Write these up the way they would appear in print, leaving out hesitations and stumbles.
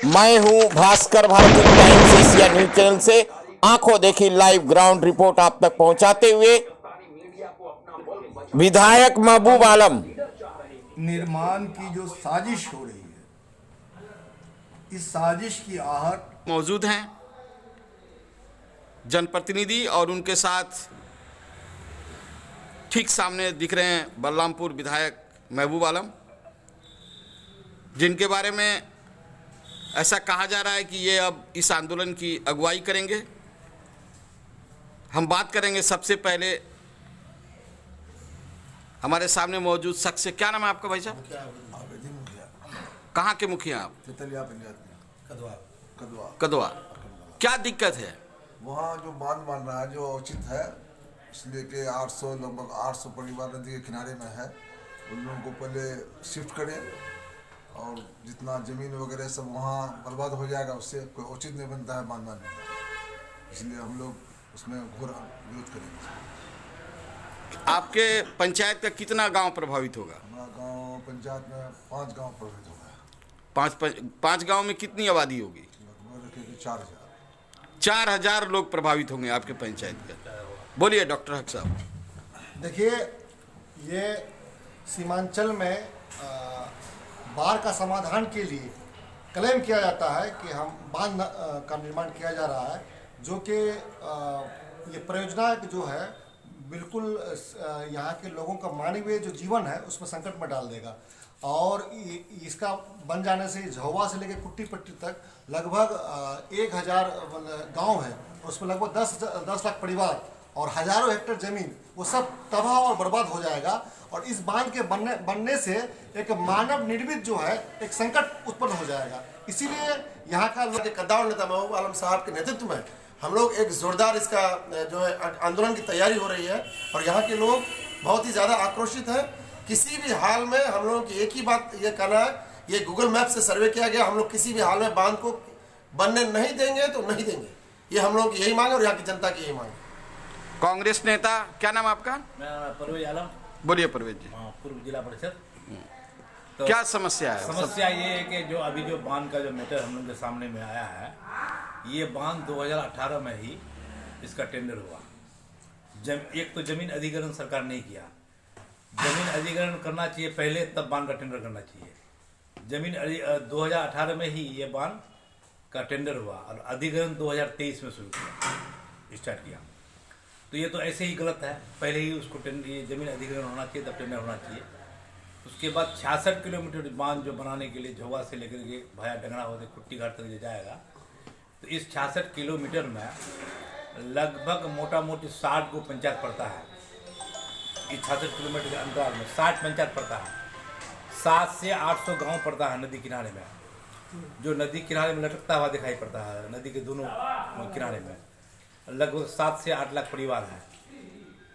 मैं हूं भास्कर, भारतीय टाइम्स एशिया न्यूज चैनल से आंखों देखी लाइव ग्राउंड रिपोर्ट आप तक पहुंचाते हुए विधायक महबूब आलम। निर्माण की जो साजिश हो रही है, इस साजिश की आहट मौजूद हैं जनप्रतिनिधि और उनके साथ ठीक सामने दिख रहे हैं बलरामपुर विधायक महबूब आलम, जिनके बारे में ऐसा कहा जा रहा है कि ये अब इस आंदोलन की अगुवाई करेंगे। हम बात करेंगे सबसे पहले हमारे सामने मौजूद शख्स से। क्या नाम है आपका भाई साहब? कहाँ के मुखिया आप? कदवा। क्या दिक्कत है? वहाँ जो बांध बन रहा है जो उचित है, इसलिए कि 800 लगभग 800 परिवार नदी के किनारे में है, उन लोगों को पहले शिफ्ट करें और जितना ज़मीन वगैरह सब वहाँ बर्बाद हो जाएगा, उससे कोई उचित नहीं बनता है बांध बनने में, इसलिए हम लोग उसमें घोर विरोध करेंगे। आपके पंचायत का कितना गांव प्रभावित होगा? हमारा गांव पंचायत में 5 गांव प्रभावित होगा। पाँच गांव में कितनी आबादी होगी? लगभग रखिए 4000। 4000 लोग प्रभावित होंगे आपके पंचायत का। बोलिए डॉक्टर हक साहब। देखिए, ये सीमांचल में बाढ़ का समाधान के लिए क्लेम किया जाता है कि हम बांध का निर्माण किया जा रहा है, जो कि ये परियोजना जो है बिल्कुल यहाँ के लोगों का मानवीय जो जीवन है उसमें संकट में डाल देगा। और इसका बन जाने से झौवा से लेकर कुट्टी पट्टी तक लगभग 1000 गांव है, उसमें लगभग 10 लाख परिवार और हजारों हेक्टेयर जमीन वो सब तबाह और बर्बाद हो जाएगा। और इस बांध के बनने से एक मानव निर्मित जो है एक संकट उत्पन्न हो जाएगा। इसीलिए यहाँ का कद्दावर नेता महबूब आलम साहब के नेतृत्व में हम लोग एक जोरदार इसका जो है आंदोलन की तैयारी हो रही है और यहाँ के लोग बहुत ही ज़्यादा आक्रोशित हैं। किसी भी हाल में हम लोगों की एक ही बात ये कहना है, ये गूगल मैप से सर्वे किया गया, हम लोग किसी भी हाल में बांध को बनने नहीं देंगे तो नहीं देंगे। ये हम लोगों की यही मांग है और यहाँ की जनता की यही मांग है। कांग्रेस नेता, क्या नाम आपका? मैं परवेज आलम। बोलिए परवेज जी। पूर्व जिला परिषद। तो क्या समस्या है? समस्या ये है कि जो अभी जो बांध का जो मैटर हम लोग के सामने में आया है, ये बांध 2018 में ही इसका टेंडर हुआ। एक तो जमीन अधिग्रहण सरकार नहीं किया, जमीन अधिग्रहण करना चाहिए पहले, तब बांध का टेंडर करना चाहिए। जमीन 2018 में ही ये बांध का टेंडर हुआ और अधिग्रहण 2023 में शुरू किया, स्टार्ट किया। तो ये तो ऐसे ही गलत है, पहले ही उसको ये जमीन अधिग्रहण होना चाहिए, तब टेंडर होना चाहिए। उसके बाद 66 किलोमीटर बांध जो बनाने के लिए झोवा से लेकर के भाया डंगड़ा होते कुट्टी घाट तक जो जाएगा, तो इस 66 किलोमीटर में लगभग मोटा मोटी 60 को पंचायत पड़ता है। इस 66 किलोमीटर के अंतराल में 60 पंचायत पड़ता है। 700 से 800 गांव पड़ता है नदी किनारे में, जो नदी किनारे में लटकता हुआ दिखाई पड़ता है। नदी के दोनों किनारे में लगभग 7 से 8 लाख परिवार है।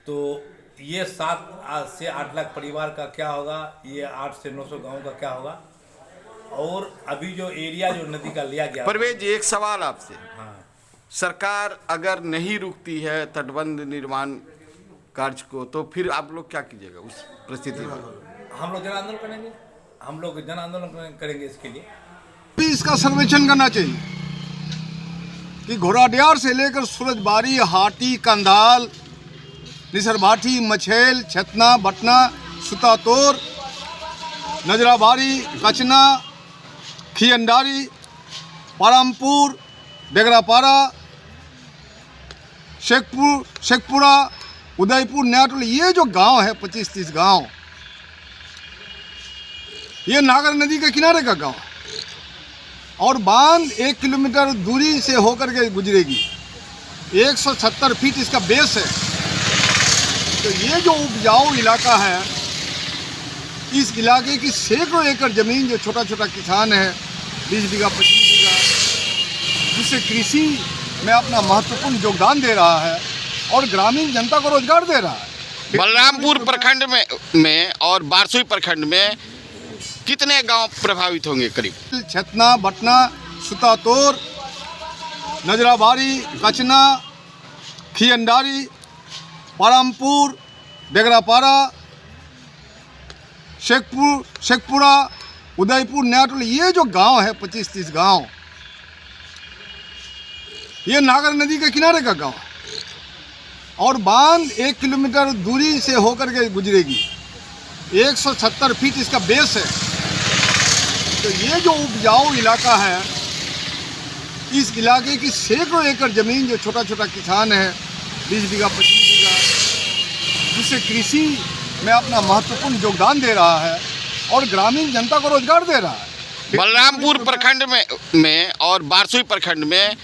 तो ये 7 से 8 लाख परिवार का क्या होगा, ये 8 से 900 गाँव का क्या होगा। और अभी जो एरिया जो नदी का लिया गया। परवेज जी, एक सवाल आपसे। हाँ, सरकार अगर नहीं रुकती है तटबंध निर्माण कार्य को, तो फिर आप लोग क्या कीजिएगा उस परिस्थिति में? हम लोग जन आंदोलन करेंगे, हम लोग जन आंदोलन करेंगे इसके लिए। भी इसका सर्वेक्षण करना चाहिए कि घोड़ाडियार से लेकर सूरजबारी, हाटी, कंधाल, निसरभाठी, मछेल, छतना, बटना, सुतातोर, नजराबाड़ी, कचना, खियंडारी, पारामपुर, डेगरापारा, शेखपुरा, उदयपुर, न्याटोल, ये जो गांव है 25-30 गांव, ये नागर नदी के किनारे का गांव और बांध 1 किलोमीटर दूरी से होकर के गुजरेगी। 170 फीट इसका बेस है। तो ये जो उपजाऊ इलाका है, इस इलाके की सैकड़ों एकड़ जमीन जो छोटा छोटा किसान है, 20 बीघा 25 बीघा, जिससे कृषि में अपना महत्वपूर्ण योगदान दे रहा है और ग्रामीण जनता को रोजगार दे रहा है। बलरामपुर प्रखंड में और बारसोई प्रखंड में कितने गांव प्रभावित होंगे करीब? छतना, बटना, सुतातोर, नजराबाड़ी, कचना, खियंडारी, पारामपुर, डेगरापारा, शेखपुरा, उदयपुर नयाटोल, ये जो गांव है 25-30 गांव, ये नागर नदी के किनारे का गांव और बांध 1 किलोमीटर दूरी से होकर के गुजरेगी। 170 फीट इसका बेस है। तो ये जो उपजाऊ इलाका है, इस इलाके की सैकड़ों एकड़ ज़मीन जो छोटा छोटा किसान है, 20 बीघा 25 बीघा, जिससे कृषि में अपना महत्वपूर्ण योगदान दे रहा है और ग्रामीण जनता को रोजगार दे रहा है। बलरामपुर प्रखंड में और बारसोई प्रखंड में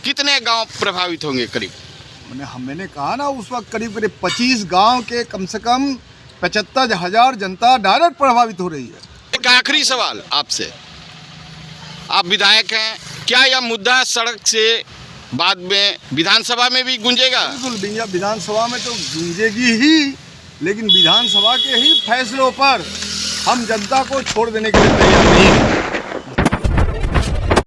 कितने गांव प्रभावित होंगे करीब? मैंने कहा ना, उस वक्त करीब 25 गांव के कम से कम 75,000 जनता डायरेक्ट प्रभावित हो रही है। एक आखिरी सवाल आपसे, आप विधायक हैं, क्या यह मुद्दा सड़क से बाद में विधानसभा में भी गूंजेगा? बिल्कुल, विधानसभा में तो गूंजेगी ही, लेकिन विधानसभा के ही फैसलों पर हम जनता को छोड़ देने के लिए तैयार नहीं हैं।